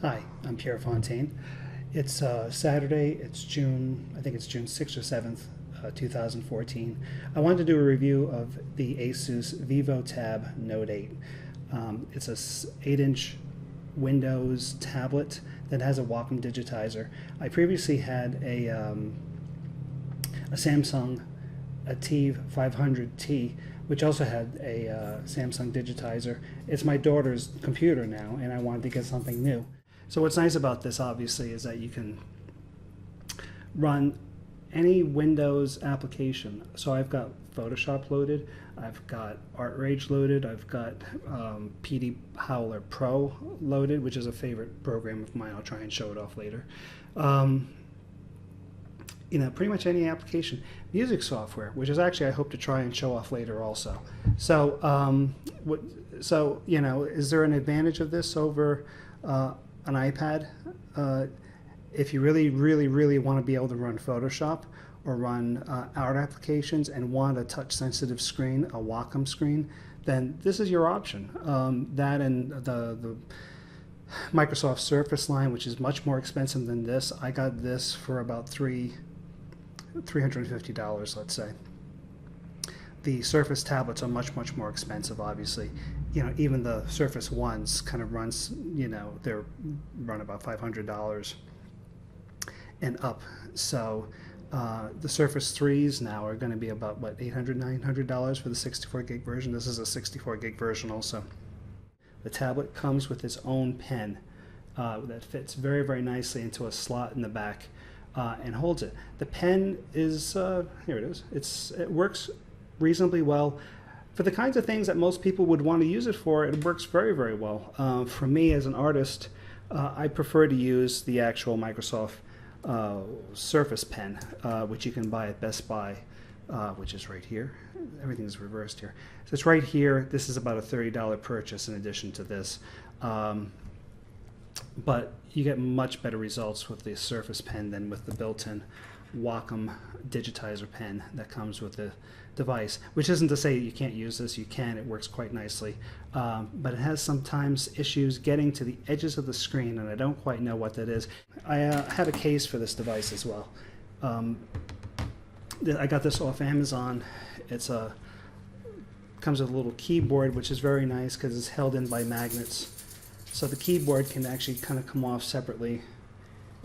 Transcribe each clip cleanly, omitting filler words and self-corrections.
Hi, I'm Pierre Fontaine. It's Saturday, I think it's June 6th or 7th, 2014. I wanted to do a review of the Asus VivoTab Note 8. It's a 8-inch Windows tablet that has a Wacom digitizer. I previously had a Samsung a T500T, which also had a Samsung digitizer. It's my daughter's computer now, and I wanted to get something new. So what's nice about this, obviously, is that you can run any Windows application. So I've got Photoshop loaded, I've got Artrage loaded, I've got PD Howler Pro loaded, which is a favorite program of mine. I'll try and show it off later. Pretty much any application. Music software, which is actually I hope to try and show off later also. So, is there an advantage of this over an iPad? If you really want to be able to run Photoshop or run art applications and want a touch-sensitive screen, a Wacom screen, then this is your option. That and the Microsoft Surface line, which is much more expensive than this. I got this for about $350, let's say. The Surface tablets are much more expensive, obviously. Even the Surface ones kind of runs, they're run about $500 and up. So the Surface 3s now are going to be about, what, $800, $900 for the 64 gig version. This is a 64 gig version also. The tablet comes with its own pen that fits very nicely into a slot in the back and holds it. The pen is, here it is. It works reasonably well. For the kinds of things that most people would want to use it for, it works very well. For me as an artist, I prefer to use the actual Microsoft Surface pen, which you can buy at Best Buy, which is right here. Everything's reversed here. So it's right here. This is about a $30 purchase in addition to this. But you get much better results with the Surface pen than with the built-in Wacom digitizer pen that comes with the device, which isn't to say you can't use this. You can. It works quite nicely, but it has sometimes issues getting to the edges of the screen, and I don't quite know what that is. I had a case for this device as well. I got this off Amazon. Comes with a little keyboard, which is very nice because it's held in by magnets. So the keyboard can actually kind of come off separately.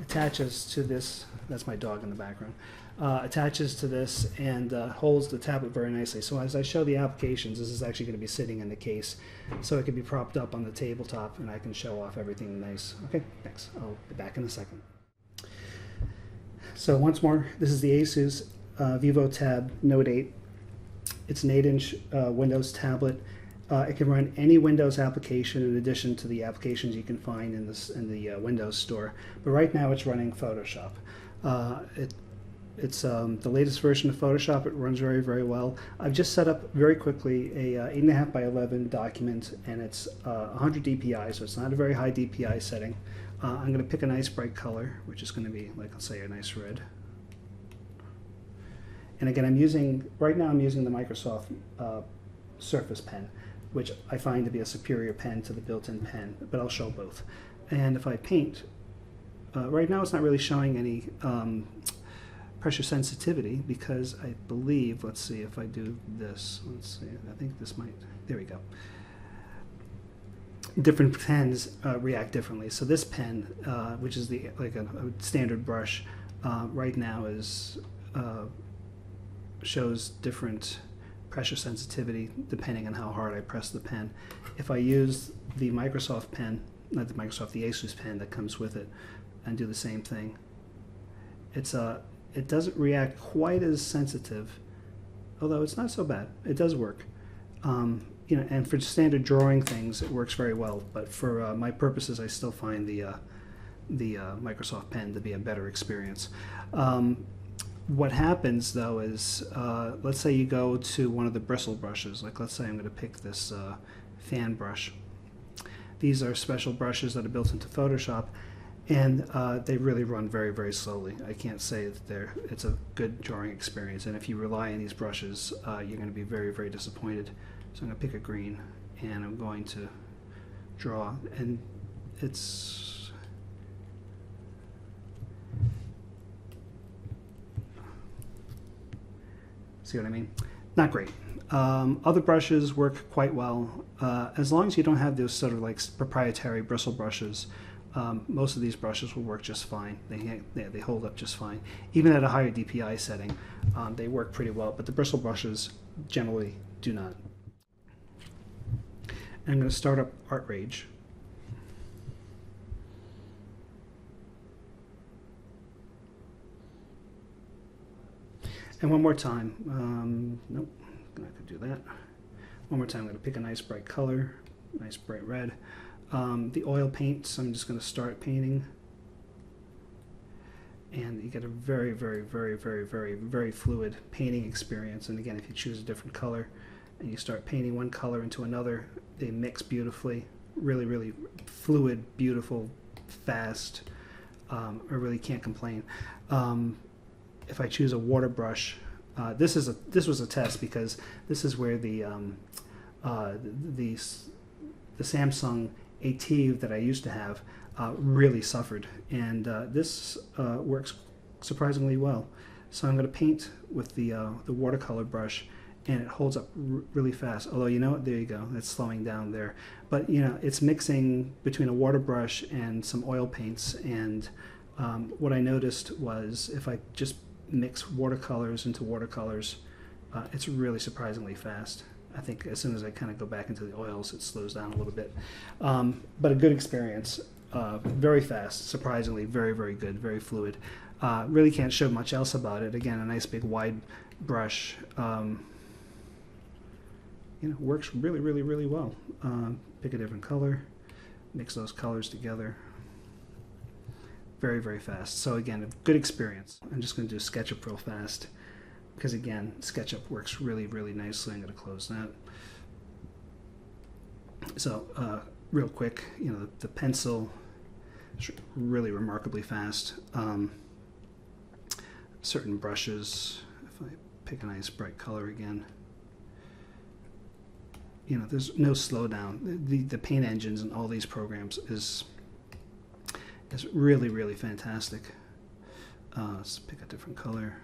Attaches to this, that's my dog in the background, attaches to this and holds the tablet very nicely. So as I show the applications, this is actually going to be sitting in the case, so it can be propped up on the tabletop and I can show off everything nice. Okay, thanks. I'll be back in a second. So once more, this is the Asus VivoTab Note 8. It's an 8-inch Windows tablet. It can run any Windows application in addition to the applications you can find in the Windows Store. But right now it's running Photoshop. It's the latest version of Photoshop. It runs very well. I've just set up very quickly a 8.5 by 11 document, and it's 100 DPI, so it's not a very high DPI setting. I'm going to pick a nice bright color, which is going to be, like, let's say, a nice red. And again, right now I'm using the Microsoft Surface pen, which I find to be a superior pen to the built-in pen, but I'll show both. And if I paint, right now it's not really showing any pressure sensitivity because I believe, let's see if I do this, let's see, I think this might, there we go. Different pens react differently. So this pen, which is like a standard brush, right now shows different pressure sensitivity depending on how hard I press the pen. If I use the Microsoft pen, not the Microsoft, the Asus pen that comes with it, and do the same thing, it doesn't react quite as sensitive, although it's not so bad. It does work. And for standard drawing things, it works very well. But for my purposes, I still find the Microsoft pen to be a better experience. What happens though is, let's say you go to one of the bristle brushes, like let's say I'm going to pick this fan brush. These are special brushes that are built into Photoshop, and they really run very slowly. I can't say that it's a good drawing experience, and if you rely on these brushes, you're going to be very disappointed. So I'm going to pick a green, and I'm going to draw, and it's See what I mean? Not great. Other brushes work quite well, as long as you don't have those sort of like proprietary bristle brushes. Most of these brushes will work just fine. They hold up just fine. Even at a higher DPI setting, they work pretty well, but the bristle brushes generally do not. And I'm going to start up Artrage. And one more time, nope, I'm not going to do that. One more time, I'm going to pick a nice bright color, nice bright red. The oil paints, I'm just going to start painting. And you get a very, very, very, very, very, very fluid painting experience. And again, if you choose a different color and you start painting one color into another, they mix beautifully. Really, really fluid, beautiful, fast. I really can't complain. If I choose a water brush, this was a test because this is where the Samsung ATEV that I used to have really suffered, and this works surprisingly well. So I'm going to paint with the watercolor brush, and it holds up really fast. Although, you know what, there you go, it's slowing down there. But you know, it's mixing between a water brush and some oil paints, and what I noticed was if I just mix watercolors into watercolors, it's really surprisingly fast. I think as soon as I kind of go back into the oils, it slows down a little bit. But a good experience, very fast, surprisingly, very, very good, very fluid. Really can't show much else about it. Again, a nice big wide brush. You know, works really, really, really well. Pick a different color, mix those colors together. Very, very fast. So again, a good experience. I'm just going to do SketchUp real fast because again, SketchUp works really, really nicely. I'm going to close that. So real quick, you know, the pencil is really remarkably fast. Certain brushes, if I pick a nice bright color again, you know, there's no slowdown. The paint engines in all these programs is really, really fantastic. Let's pick a different color.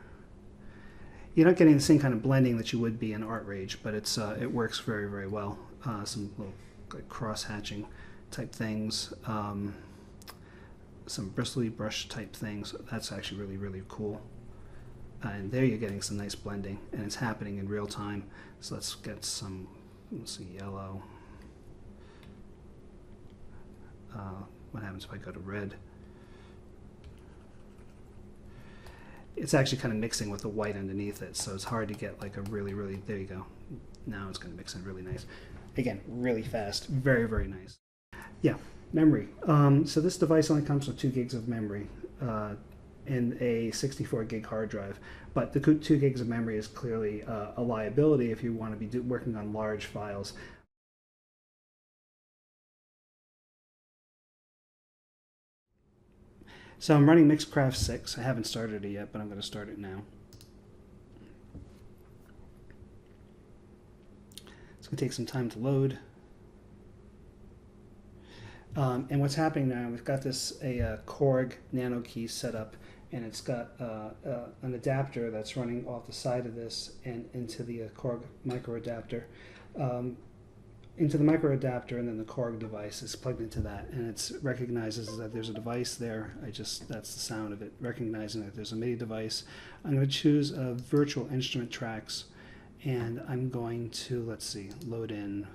You're not getting the same kind of blending that you would be in Artrage, but it works very, very well. Some little like cross-hatching type things, some bristly brush type things. That's actually really, really cool. And there you're getting some nice blending, and it's happening in real time. So let's get some, let's see, yellow. What happens if I go to red? It's actually kind of mixing with the white underneath it, so it's hard to get like a really, really, there you go. Now it's going to mix in really nice. Again, really fast, very, very nice. Yeah, memory. So this device only comes with 2 gigs of memory and a 64 gig hard drive, but the 2 gigs of memory is clearly a liability if you want to be working on large files. So I'm running Mixcraft 6. I haven't started it yet, but I'm going to start it now. It's going to take some time to load. And what's happening now, we've got this a Korg nano key set up, and it's got an adapter that's running off the side of this and into the Korg micro adapter. Into the micro adapter, and then the Korg device is plugged into that, and it recognizes that there's a device there. That's the sound of it, recognizing that there's a MIDI device. I'm going to choose virtual instrument tracks, and I'm going to, let's see, load in,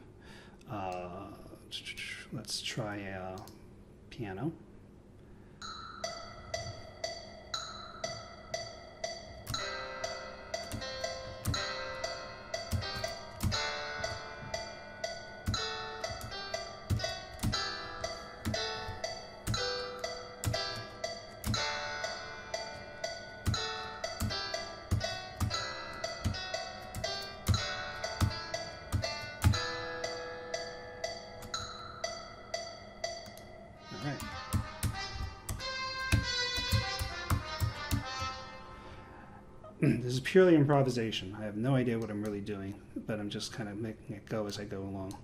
let's try a piano. This is purely improvisation. I have no idea what I'm really doing, but I'm just kind of making it go as I go along.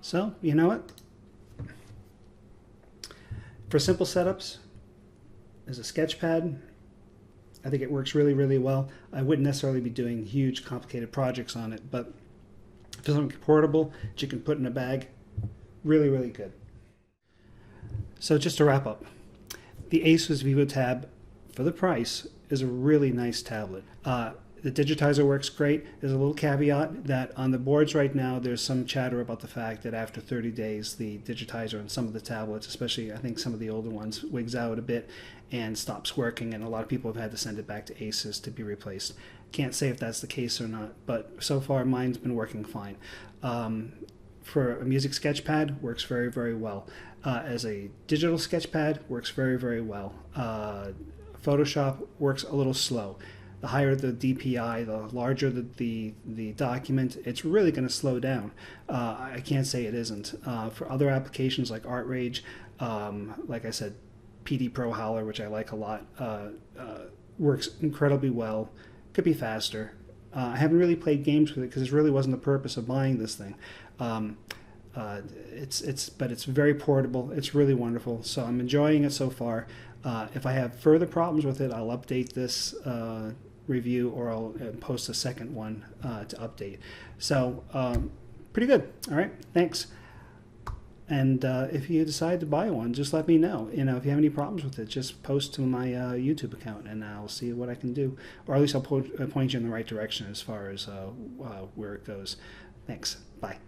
So, you know what? For simple setups, as a sketchpad, I think it works really, really well. I wouldn't necessarily be doing huge, complicated projects on it, but for something portable that you can put in a bag, really, really good. So just to wrap up, the Asus VivoTab, for the price, is a really nice tablet. The digitizer works great. There's a little caveat that on the boards right now, there's some chatter about the fact that after 30 days, the digitizer on some of the tablets, especially I think some of the older ones, wigs out a bit and stops working, and a lot of people have had to send it back to Asus to be replaced. Can't say if that's the case or not, but so far mine's been working fine. For a music sketchpad, works very, very well. As a digital sketchpad, works very, very well. Photoshop works a little slow. The higher the DPI, the larger the document, it's really going to slow down. I can't say it isn't. For other applications like Artrage, like I said, PD Pro Howler, which I like a lot, works incredibly well. Could be faster. I haven't really played games with it because it really wasn't the purpose of buying this thing. But it's very portable. It's really wonderful. So I'm enjoying it so far. If I have further problems with it, I'll update this review, or I'll post a second one to update. So pretty good. All right, thanks. And if you decide to buy one, just let me know. You know, if you have any problems with it, just post to my YouTube account, and I'll see what I can do, or at least I'll point you in the right direction as far as where it goes. Thanks. Bye.